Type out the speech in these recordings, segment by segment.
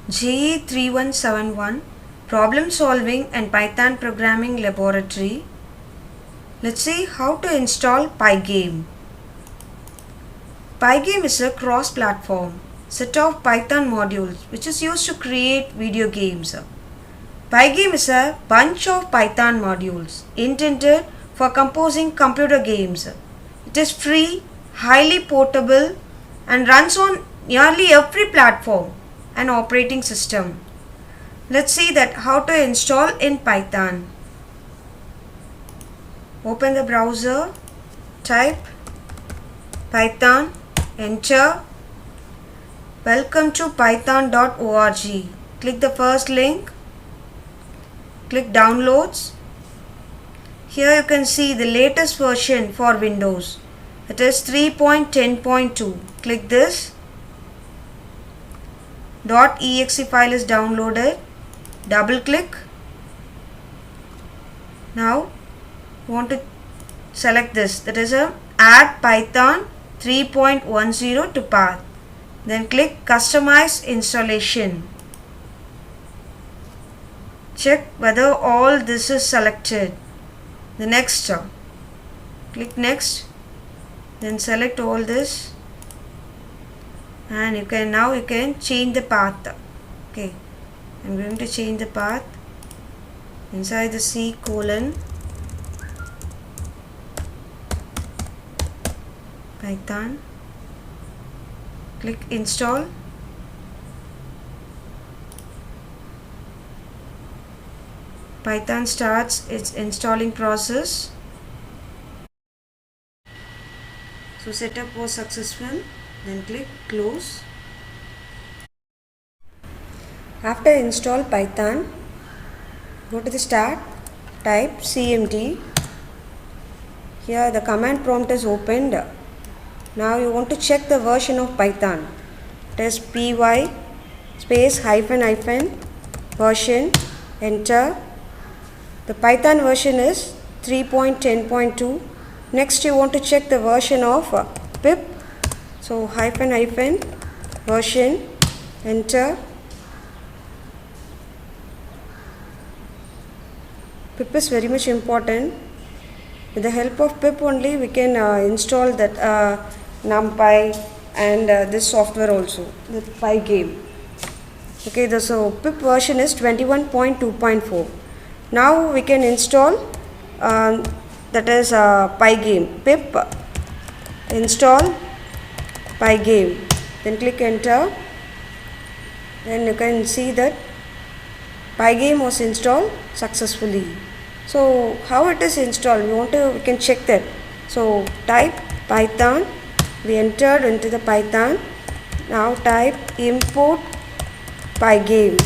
Ge3171 Problem Solving and Python Programming Laboratory. Let's see how to install Pygame. Pygame is a cross-platform set of Python modules which is used to create video games. Pygame is a bunch of Python modules intended for composing computer games. It is free, highly portable, and runs on nearly every platform and operating system. Let's see that how to install in Python. Open the browser, type Python, enter. Welcome to python.org. Click the first link. Click downloads. Here you can see the latest version for Windows. It is 3.10.2. Click this. .exe file is downloaded. Double click. Now you want to select this. That is a add Python 3.10 to path. Then click customize installation. Check whether all this is selected. The next, click next. Then select all this. And you can change the path. Okay, I'm going to change the path. Inside the C colon Python. Click install. Python starts its installing process. So setup was successful. Then click close. After install Python, go to the start, type cmd. Here the command prompt is opened. Now you want to check the version of Python. It is py space hyphen hyphen version, enter. The Python version is 3.10.2. Next you want to check the version of pip. So hyphen hyphen version, enter. Pip is very much important. With the help of pip only we can install that NumPy and this software also, the Pygame. Okay, so pip version is 21.2.4. Now we can install that is Pygame. Pip install Pygame. Then click enter. Then you can see that Pygame was installed successfully. So how it is installed, we can check that. So type Python. We entered into the Python. Now type import Pygame.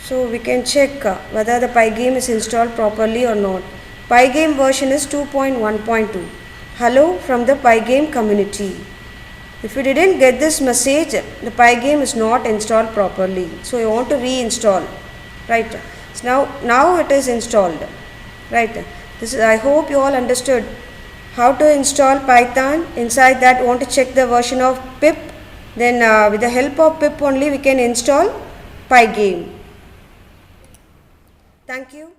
So we can check whether the Pygame is installed properly or not. Pygame version is 2.1.2. Hello from the Pygame community. If you didn't get this message, the Pygame is not installed properly. So you want to reinstall. Right. So now it is installed. Right. I hope you all understood how to install Python. Inside that you want to check the version of pip. Then with the help of pip only we can install Pygame. Thank you.